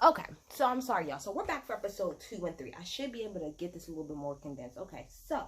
Okay, so I'm sorry, y'all. So we're back for episode 2 and 3. I should be able to get this a little bit more condensed. Okay, so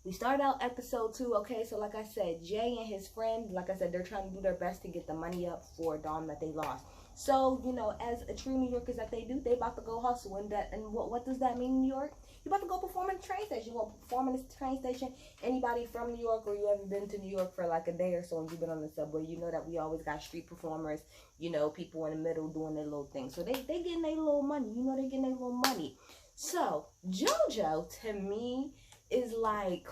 we started out episode 2. Okay, so like I said, Jay and his friend, like I said, they're trying to do their best to get the money up for Dom that they lost. So, you know, as a true New Yorkers that they do, they about to go hustle. And what does that mean, New York? You about to go perform in the train station. You want to perform in the train station. Anybody from New York, or you ever been to New York for like a day or so and you've been on the subway, you know that we always got street performers, you know, people in the middle doing their little thing. So they getting their little money. You know, they getting their little money. So JoJo, to me, is like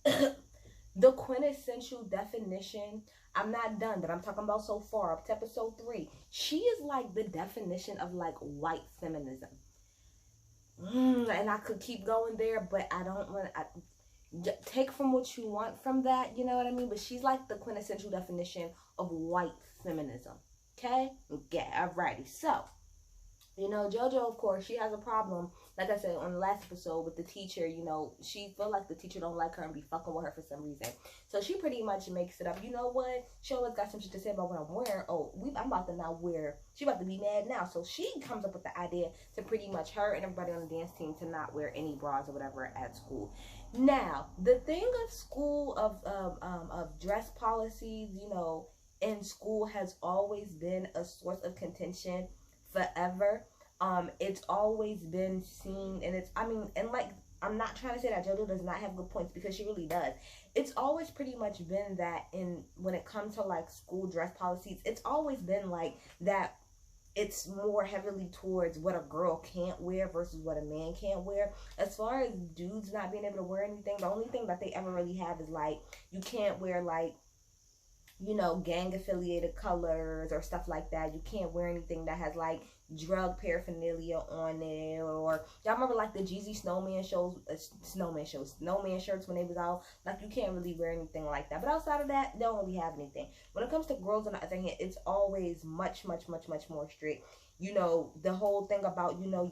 the quintessential definition. I'm not done, but I'm talking about so far up to episode 3. She is like the definition of like white feminism. And I could keep going there, but I don't want to take from what you want from that, you know what I mean? But she's like the quintessential definition of white feminism. Okay? Yeah, alrighty. So, you know, JoJo, of course, she has a problem, like I said on the last episode, with the teacher. You know, she feel like the teacher don't like her and be fucking with her for some reason. So she pretty much makes it up. You know what? She always got some shit to say about what I'm wearing. Oh, I'm about to now wear. She about to be mad now. So she comes up with the idea to pretty much her and everybody on the dance team to not wear any bras or whatever at school. Now, the thing of school, of dress policies, you know, in school has always been a source of contention forever. It's always been seen, and it's, I mean, and like, I'm not trying to say that JoJo does not have good points, because she really does. It's always pretty much been that when it comes to like school dress policies, it's always been like that. It's more heavily towards what a girl can't wear versus what a man can't wear. As far as dudes not being able to wear anything, the only thing that they ever really have is like, you can't wear like, you know, gang affiliated colors or stuff like that. You can't wear anything that has like drug paraphernalia on it. Or y'all remember like the Jeezy snowman shirts when they was out? Like, you can't really wear anything like that. But outside of that, they don't really have anything. When it comes to girls on the other hand, it's always much more strict. You know, the whole thing about, you know,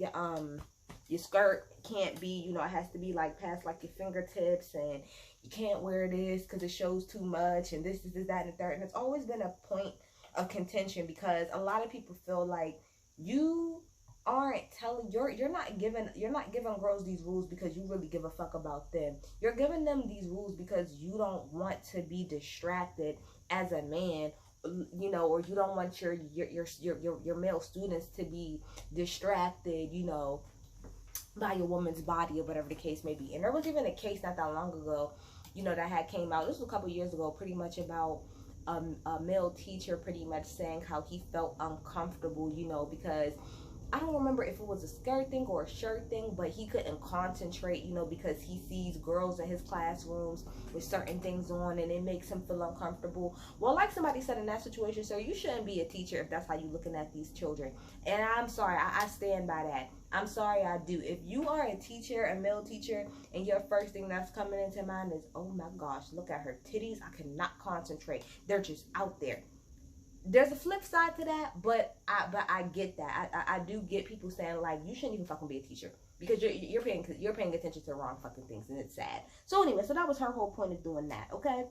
your skirt can't be, you know, it has to be like past like your fingertips, and you can't wear this because it shows too much, and this, that, and the third. And it's always been a point of contention, because a lot of people feel like you aren't telling, you're not giving girls these rules because you really give a fuck about them. You're giving them these rules because you don't want to be distracted as a man, you know, or you don't want your male students to be distracted, you know, by a woman's body or whatever the case may be. And there was even a case not that long ago, you know, that had came out. This was a couple years ago, pretty much about a male teacher pretty much saying how he felt uncomfortable, you know, because I don't remember if it was a skirt thing or a shirt thing, but he couldn't concentrate, you know, because he sees girls in his classrooms with certain things on, and it makes him feel uncomfortable. Well, like somebody said in that situation, sir, you shouldn't be a teacher if that's how you're looking at these children. And I'm sorry, I stand by that. I'm sorry, I do. If you are a teacher, a male teacher, and your first thing that's coming into mind is, oh my gosh, look at her titties, I cannot concentrate. They're just out there. There's a flip side to that, but I get that. I do get people saying like, you shouldn't even fucking be a teacher because you're paying attention to the wrong fucking things, and it's sad. So anyway, so that was her whole point of doing that. Okay.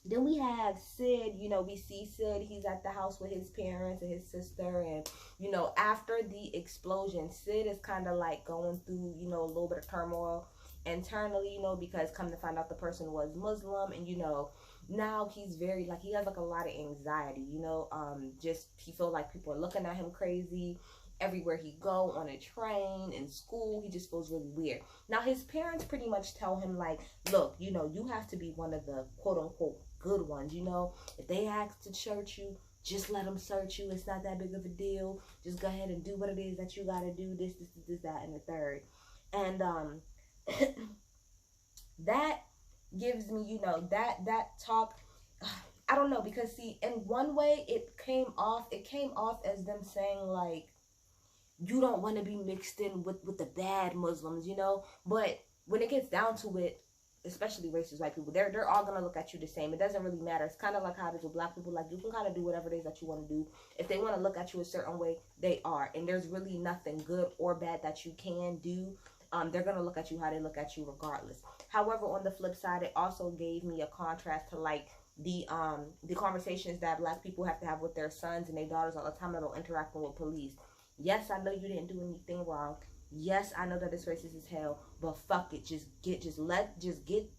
Then we have Sid. You know, we see Sid. He's at the house with his parents and his sister, and you know, after the explosion, Sid is kind of like going through, you know, a little bit of turmoil internally, you know, because come to find out the person was Muslim, and you know, now he's very like, he has like a lot of anxiety, you know, just he feels like people are looking at him crazy everywhere he go, on a train, in school. He just feels really weird. Now his parents pretty much tell him like, look, you know, you have to be one of the quote unquote good ones, you know. If they ask to search you, just let them search you. It's not that big of a deal. Just go ahead and do what it is that you got to do, this, that, and the third. And that gives me, you know, that talk, I don't know, because see, in one way it came off as them saying like, you don't want to be mixed in with the bad Muslims, you know. But when it gets down to it, especially racist white people, they're all gonna look at you the same. It doesn't really matter. It's kind of like how it is with black people. Like, you can kind of do whatever it is that you want to do. If they want to look at you a certain way, they are, and there's really nothing good or bad that you can do. They're gonna look at you how they look at you regardless. However, on the flip side, it also gave me a contrast to like the conversations that black people have to have with their sons and their daughters all the time about interacting with police. Yes, I know you didn't do anything wrong. Yes, I know that it's racist as hell, but fuck it, just get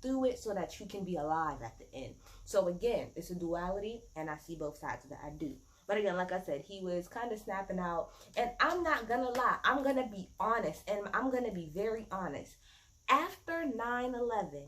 through it so that you can be alive at the end. So again, it's a duality, and I see both sides of it. I do. But again, like I said, he was kind of snapping out, and I'm not gonna lie, I'm gonna be honest, and I'm gonna be very honest. After 9/11,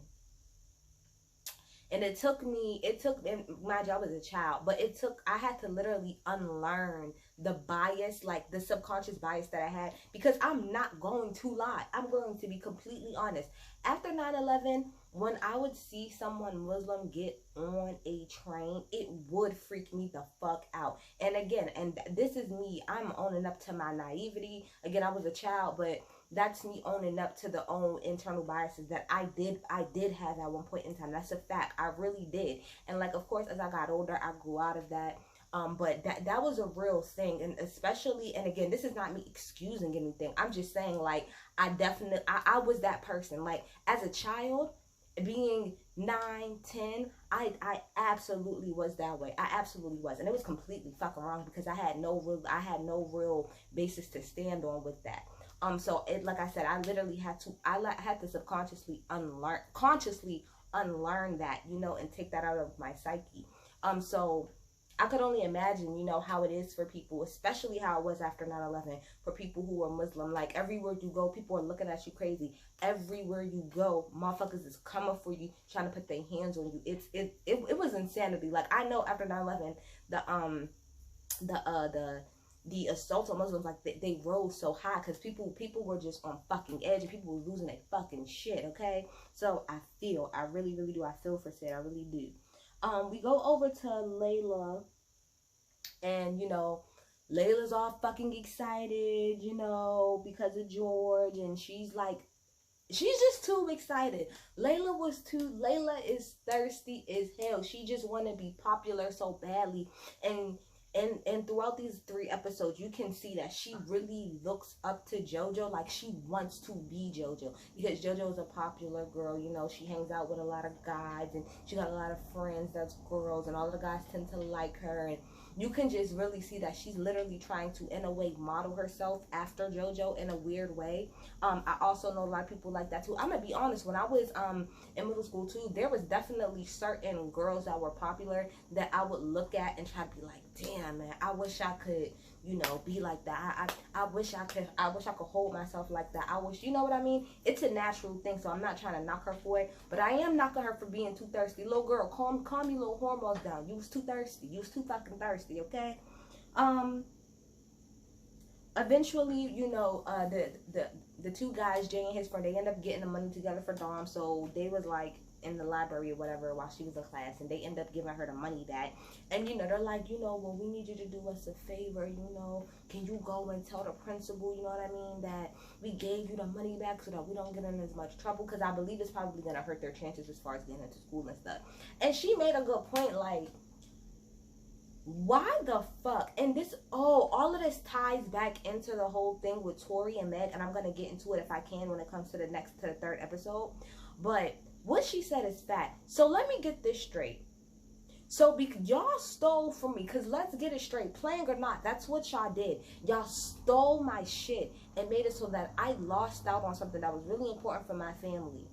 and it took, and mind you, I was a child, but I had to literally unlearn the bias, like the subconscious bias that I had, because I'm not going to lie. I'm going to be completely honest. After 9/11, when I would see someone Muslim get on a train, it would freak me the fuck out. And again, and this is me, I'm owning up to my naivety. Again, I was a child, but that's me owning up to the own internal biases that I did have at one point in time. That's a fact. I really did. And like, of course, as I got older, I grew out of that. But that was a real thing. And especially, and again, this is not me excusing anything. I'm just saying, like, I was that person. Like, as a child, being 9, 10, I absolutely was that way. I absolutely was. And it was completely fucking wrong, because I had no real basis to stand on with that. So it, like I said, I literally had to subconsciously consciously unlearn that, you know, and take that out of my psyche. So I could only imagine, you know, how it is for people, especially how it was after 9/11, for people who were Muslim. Like, everywhere you go, people are looking at you crazy. Everywhere you go, motherfuckers is coming for you, trying to put their hands on you. It was insanity. Like, I know after 9/11, the assaults on Muslims, like, they rose so high, because people were just on fucking edge, and people were losing their fucking shit, okay? So I really, really do. I feel for Sid. I really do. We go over to Layla, and, you know, Layla's all fucking excited, you know, because of George, and she's just too excited. Layla is thirsty as hell. She just want to be popular so badly, and throughout these 3 episodes, you can see that she really looks up to JoJo. Like, she wants to be JoJo, because JoJo is a popular girl. You know, she hangs out with a lot of guys, and she got a lot of friends that's girls, and all of the guys tend to like her. And you can just really see that she's literally trying to, in a way, model herself after JoJo in a weird way. I also know a lot of people like that too. I'm gonna be honest, when I was in middle school too, there was definitely certain girls that were popular that I would look at and try to be like, damn, man, I wish I could, you know, be like that. I wish I could hold myself like that. I wish, you know what I mean? It's a natural thing, so I'm not trying to knock her for it, but I am knocking her for being too thirsty. Little girl, calm your little hormones down. You was too thirsty. You was too fucking thirsty, okay? Eventually, you know, the 2 guys, Jay and his friend, they end up getting the money together for Dom. So they was like in the library or whatever while she was in class, and they end up giving her the money back. And, you know, they're like, you know, well, we need you to do us a favor, you know, can you go and tell the principal, you know what I mean, that we gave you the money back so that we don't get in as much trouble, because I believe it's probably going to hurt their chances as far as getting into school and stuff. And she made a good point, like, why the fuck? And this, all of this ties back into the whole thing with Tori and Meg, and I'm going to get into it if I can when it comes to the 3rd episode. But what she said is fact. So let me get this straight. So y'all stole from me, because let's get it straight, playing or not, that's what y'all did. Y'all stole my shit and made it so that I lost out on something that was really important for my family.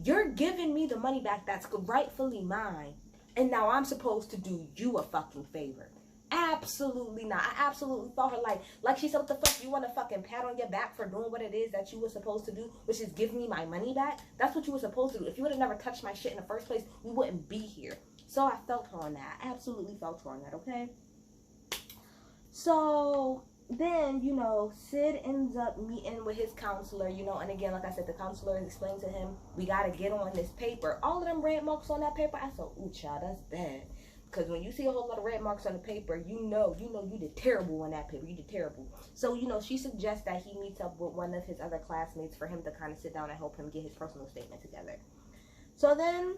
You're giving me the money back that's rightfully mine, and now I'm supposed to do you a fucking favor. Absolutely not. I absolutely thought her like she said, what the fuck, you want a fucking pat on your back for doing what it is that you were supposed to do, which is give me my money back? That's what you were supposed to do. If you would have never touched my shit in the first place, we wouldn't be here. So I felt her on that. I absolutely felt her on that, okay? So then, you know, Sid ends up meeting with his counselor, you know, and again, like I said, the counselor explained to him, we got to get on this paper. All of them red marks on that paper, I said, ooh, child, that's bad. Because when you see a whole lot of red marks on the paper, you know you did terrible on that paper. You did terrible. So, you know, she suggests that he meets up with one of his other classmates for him to kind of sit down and help him get his personal statement together. So then,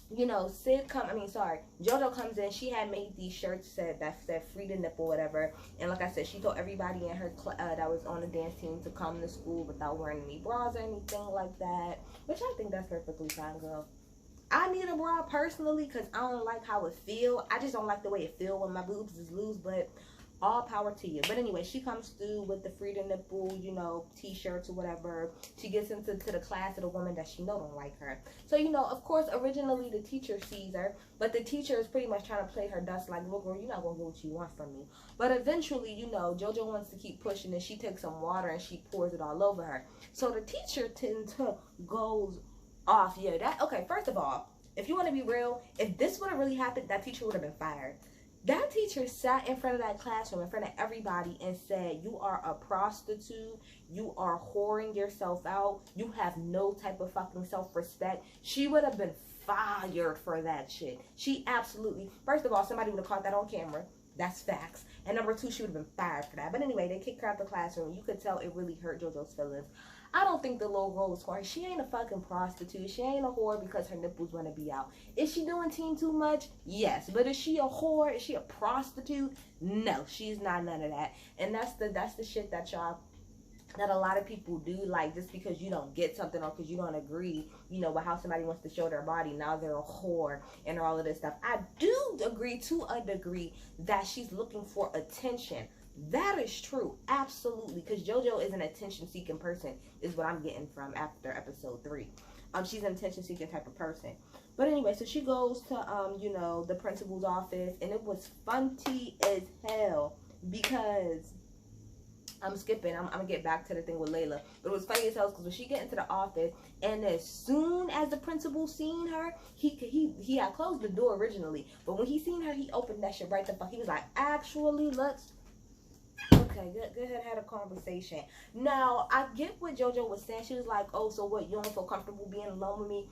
you know, JoJo comes in. She had made these shirts that said free the nipple, whatever. And like I said, she told everybody in her that was on the dance team to come to school without wearing any bras or anything like that. Which I think that's perfectly fine, girl. I need a bra personally because I don't like how it feel. I just don't like the way it feel when my boobs is loose, but all power to you. But anyway, she comes through with the Freedom Nipple, you know, t-shirts or whatever. She gets into the class of the woman that she know don't like her. So, you know, of course, originally the teacher sees her, but the teacher is pretty much trying to play her dust like, look, girl, you're not going to get what you want from me. But eventually, you know, JoJo wants to keep pushing, and she takes some water and she pours it all over her. So the teacher goes off. Yeah, that, okay, first of all, if you want to be real, if this would have really happened, that teacher would have been fired. That teacher sat in front of that classroom, in front of everybody, and said, you are a prostitute, you are whoring yourself out, you have no type of fucking self-respect. She would have been fired for that shit. She absolutely, first of all, somebody would have caught that on camera. That's facts. And number two, she would have been fired for that. But anyway, they kicked her out the classroom. You could tell it really hurt JoJo's feelings. I don't think the little girl was whoring. She ain't a fucking prostitute. She ain't a whore because her nipples want to be out. Is she doing teen too much? Yes. But is she a whore? Is she a prostitute? No, she's not none of that. And that's the shit that that a lot of people do, like, just because you don't get something or because you don't agree, you know, with how somebody wants to show their body, now they're a whore and all of this stuff. I do agree to a degree that she's looking for attention. That is true, absolutely, because JoJo is an attention-seeking person, is what I'm getting from after episode 3. She's an attention-seeking type of person. But anyway, so she goes to, you know, the principal's office, and it was funny as hell because I'm skipping. I'm gonna get back to the thing with Layla. But it was funny as hell because when she get into the office, and as soon as the principal seen her, he had closed the door originally, but when he seen her, he opened that shit right the fuck. He was like, actually, let's. Okay, go ahead, had a conversation. Now, I get what JoJo was saying. She was like, oh, so what, you don't feel comfortable being alone with me?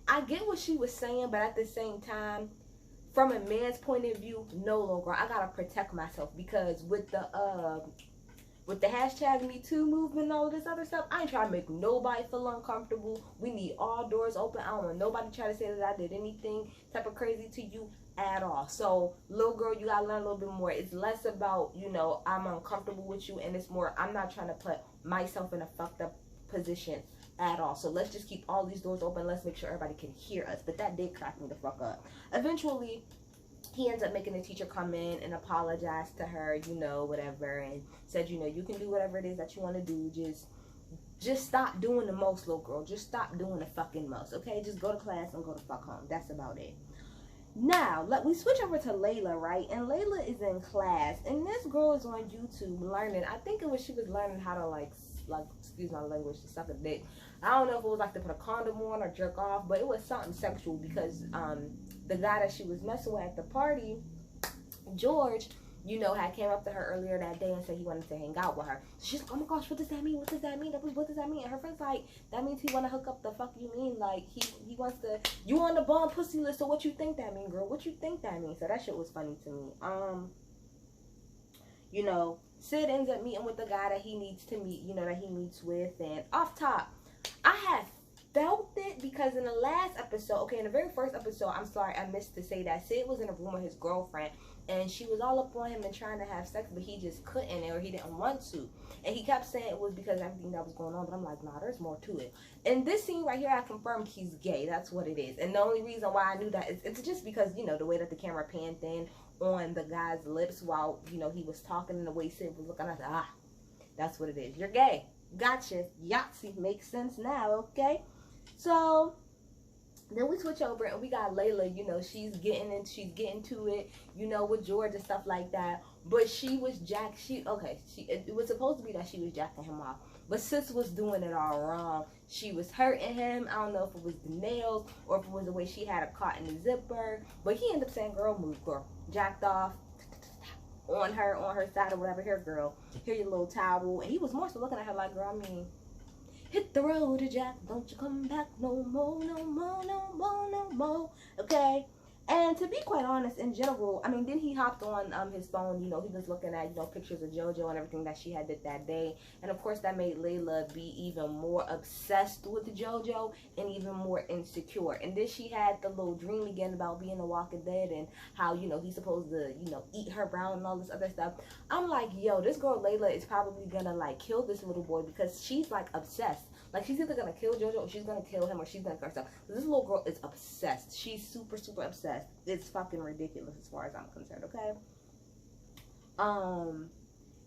I get what she was saying, but at the same time, from a man's point of view, no, little girl, I gotta protect myself because with the hashtag Me Too movement and all of this other stuff, I ain't trying to make nobody feel uncomfortable. We need all doors open. I don't want nobody to try to say that I did anything type of crazy to you at all. So, little girl, you gotta learn a little bit more. It's less about, you know, I'm uncomfortable with you, and it's more, I'm not trying to put myself in a fucked up position at all. So let's just keep all these doors open. Let's make sure everybody can hear us. But that did crack me the fuck up. Eventually, he ends up making the teacher come in and apologize to her, you know, whatever, and said, you know, you can do whatever it is that you want to do. Just stop doing the most, little girl. Just stop doing the fucking most, okay? Just go to class and go to fuck home. That's about it. Now, we switch over to Layla, right? And Layla is in class, and this girl is on YouTube learning. I think it was she was learning how to like excuse my language, to suck a dick. I don't know if it was like to put a condom on or jerk off, but it was something sexual because the guy that she was messing with at the party, George, you know, had came up to her earlier that day and said he wanted to hang out with her. So she's like, oh my gosh, what does that mean? What does that mean? What does that mean? And her friend's like, that means he want to hook up. The fuck you mean? Like, he wants to, you on the bomb pussy list, so what you think that mean, girl? What you think that means? So that shit was funny to me. You know, Sid ends up meeting with the guy that he needs to meet, you know, that he meets with. And off top, I had felt it because in the last episode, okay, in the very first episode, I'm sorry, I missed to say that Sid was in a room with his girlfriend, and she was all up on him and trying to have sex, but he just couldn't, or he didn't want to. And he kept saying it was because of everything that was going on, but I'm like, nah, there's more to it. In this scene right here, I confirmed he's gay. That's what it is. And the only reason why I knew that is it's just because, you know, the way that the camera panned in on the guy's lips while, you know, he was talking and the way Sid was looking, I said, ah, that's what it is. You're gay. Gotcha. Yahtzee. Makes sense now, okay? So then we switch over and we got Layla, you know, she's getting to it, you know, with George and stuff like that. But she was it was supposed to be that she was jacking him off. But sis was doing it all wrong. She was hurting him. I don't know if it was the nails or if it was the way she had a caught in the zipper. But he ended up saying, girl, move, girl. Jacked off on her side or whatever. Here, girl. Here your little towel. And he was more so looking at her like, girl, I mean, hit the road, Jack. Don't you come back no more, no more, no more, no more. Okay? And to be quite honest, in general, I mean, then he hopped on his phone, he was looking at, pictures of JoJo and everything that she had did that day. And of course, that made Layla be even more obsessed with JoJo and even more insecure. And then she had the little dream again about being a Walking Dead and how, he's supposed to, eat her brown and all this other stuff. I'm like, yo, this girl Layla is probably gonna, like, kill this little boy because she's, like, obsessed. Like, she's either gonna kill JoJo or she's gonna kill him or she's gonna kill herself. This little girl is obsessed. She's super, super obsessed. It's fucking ridiculous as far as I'm concerned, okay?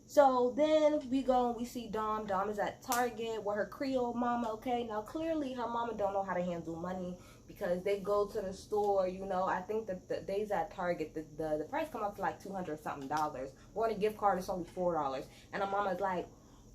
So then we go and we see Dom. Dom is at Target with her Creole mama, okay? Now, clearly, her mama don't know how to handle money because they go to the store, I think that the days at Target, the price come up to like $200-something. Or on a gift card, it's only $4. And her mama's like,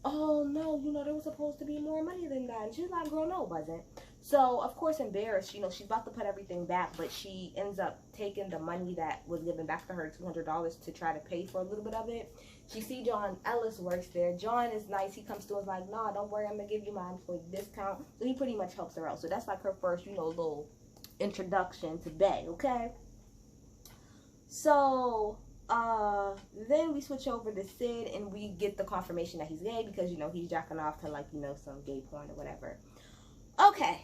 oh, no, there was supposed to be more money than that. And she's like, girl, no, it wasn't. So, of course, embarrassed, she's about to put everything back, but she ends up taking the money that was given back to her, $200, to try to pay for a little bit of it. She see John Ellis works there. John is nice. He comes to us like, nah, don't worry, I'm going to give you my employee discount. So he pretty much helps her out. So that's like her first, little introduction to Bay, okay? So, then we switch over to Sid and we get the confirmation that he's gay because, he's jacking off to, like, some gay porn or whatever. Okay,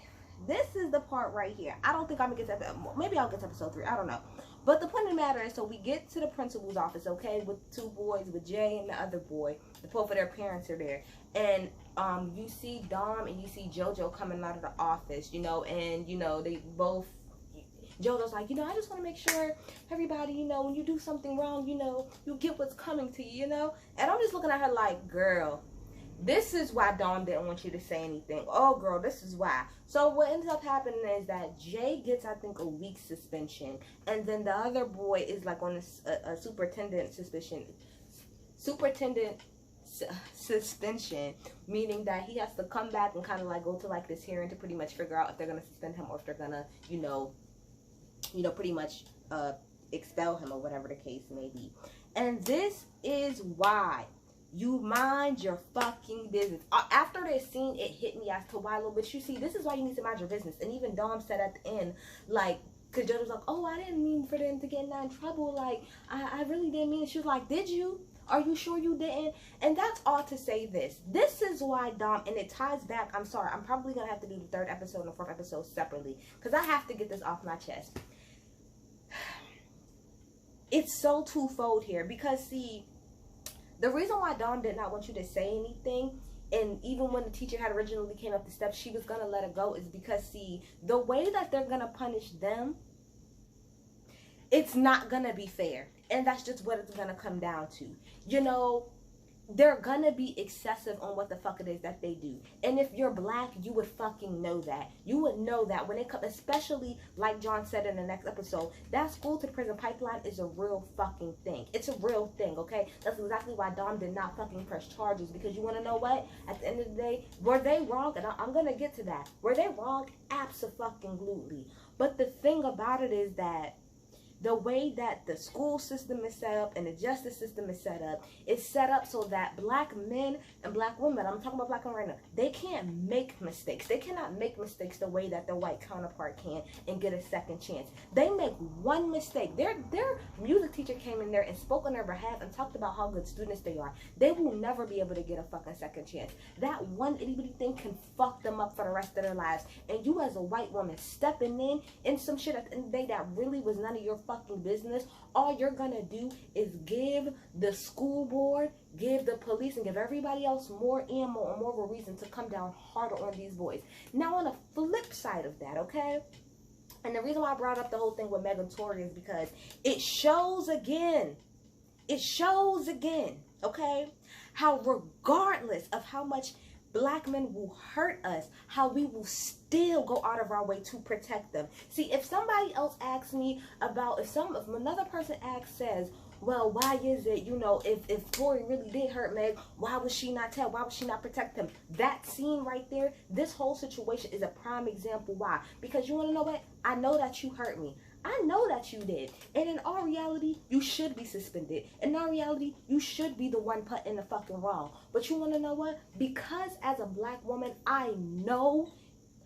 this is the part right here. I don't think I'm gonna get to, maybe I'll get to episode 3, I don't know. But the point of the matter is, so we get to the principal's office, okay, with 2 boys, with Jay and the other boy. Both of their parents are there. And, you see Dom and you see JoJo coming out of the office, and, they both, JoJo's like, I just want to make sure everybody, when you do something wrong, you get what's coming to you, And I'm just looking at her like, girl, this is why Dom didn't want you to say anything. Oh, girl, this is why. So what ends up happening is that Jay gets, I think, a week suspension. And then the other boy is, like, on a superintendent suspension, meaning that he has to come back and kind of, like, go to, like, this hearing to pretty much figure out if they're going to suspend him or if they're going to, pretty much expel him or whatever the case may be. And this is why you mind your fucking business. After this scene, it hit me as to why a little bit. You see, this is why you need to mind your business. And even Dom said at the end, like, because Joe was like, oh, I didn't mean for them to get in trouble. Like, I really didn't mean it. She was like, did you? Are you sure you didn't? And that's all to say this. This is why Dom, and it ties back. I'm sorry. I'm probably going to have to do the 3rd episode and the 4th episode separately. Because I have to get this off my chest. It's so twofold here. Because, see, the reason why Dom did not want you to say anything, and even when the teacher had originally came up the steps, she was going to let it go, is because, see, the way that they're going to punish them, it's not going to be fair. And that's just what it's going to come down to. They're going to be excessive on what the fuck it is that they do. And if you're black, you would fucking know that. You would know that when it comes, especially like John said in the next episode, that school to prison pipeline is a real fucking thing. It's a real thing, okay? That's exactly why Dom did not fucking press charges. Because you want to know what? At the end of the day, were they wrong? And I'm going to get to that. Were they wrong? Abso-fucking-lutely. But the thing about it is that the way that the school system is set up and the justice system is set up, it's set up so that black men and black women, I'm talking about black women right now, they can't make mistakes. They cannot make mistakes the way that their white counterpart can and get a second chance. They make one mistake. Their music teacher came in there and spoke on their behalf and talked about how good students they are. They will never be able to get a fucking second chance. That one itty bitty thing can fuck them up for the rest of their lives. And you as a white woman stepping in some shit at the end of the day that really was none of your fucking business, all you're gonna do is give the school board, give the police, and give everybody else more ammo or more of a reason to come down harder on these boys. Now, on the flip side of that, okay? And the reason why I brought up the whole thing with Megan Tory is because it shows again, okay, how regardless of how much black men will hurt us, how we will still go out of our way to protect them. See, if somebody else asks me about, if another person says, well, why is it, if Tory really did hurt Meg, why would she not tell? Why would she not protect him? That scene right there, this whole situation is a prime example why. Because you want to know what? I know that you hurt me. I know that you did. And in all reality, you should be suspended. In all reality, you should be the one put in the fucking wrong. But you want to know what? Because as a black woman, I know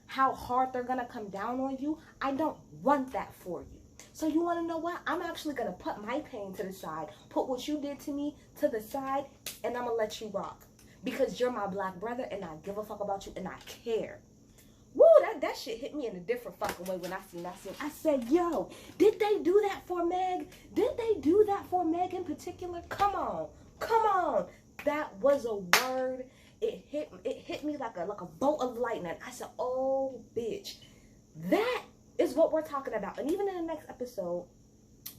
how hard they're going to come down on you. I don't want that for you. So you want to know what? I'm actually going to put my pain to the side, put what you did to me to the side, and I'm going to let you rock. Because you're my black brother, and I give a fuck about you, and I care. Woo, that shit hit me in a different fucking way when I seen that scene. I said, yo, did they do that for Meg? Did they do that for Meg in particular? Come on. Come on. That was a word. It hit me like a bolt of lightning. I said, oh, bitch. That is what we're talking about. And even in the next episode,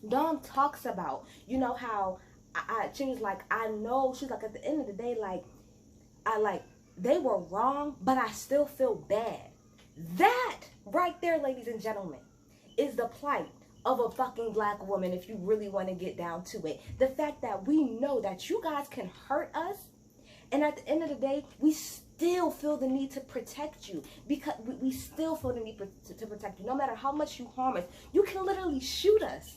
Dawn talks about, you know, how she was like, I know, she's like, at the end of the day, like, they were wrong, but I still feel bad. That right there, ladies and gentlemen, is the plight of a fucking black woman if you really want to get down to it. The fact that we know that you guys can hurt us, and at the end of the day, we still feel the need to protect you. Because we still feel the need to protect you. No matter how much you harm us, you can literally shoot us.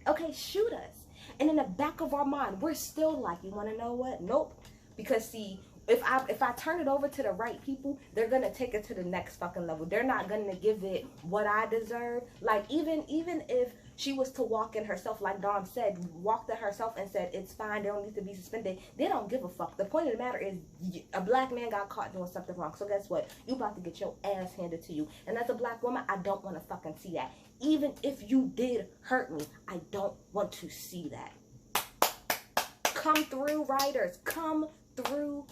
Okay, shoot us. And in the back of our mind, we're still like, you want to know what? Nope. Because see, if I turn it over to the right people, they're gonna take it to the next fucking level. They're not gonna give it what I deserve. Like, even if she was to walk in herself, like Dawn said, walked in herself and said, it's fine, they don't need to be suspended, they don't give a fuck. The point of the matter is, a black man got caught doing something wrong. So guess what? You about to get your ass handed to you. And as a black woman, I don't want to fucking see that. Even if you did hurt me, I don't want to see that. Come through, writers. Come through,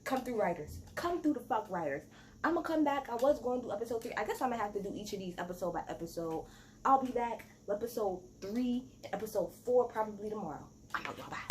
come through, writers. Come through the fuck, writers. I'm gonna come back. I was going to do episode 3. I guess I'm gonna have to do each of these episode by episode. I'll be back with episode 3 and episode 4 probably tomorrow. I know y'all. Bye.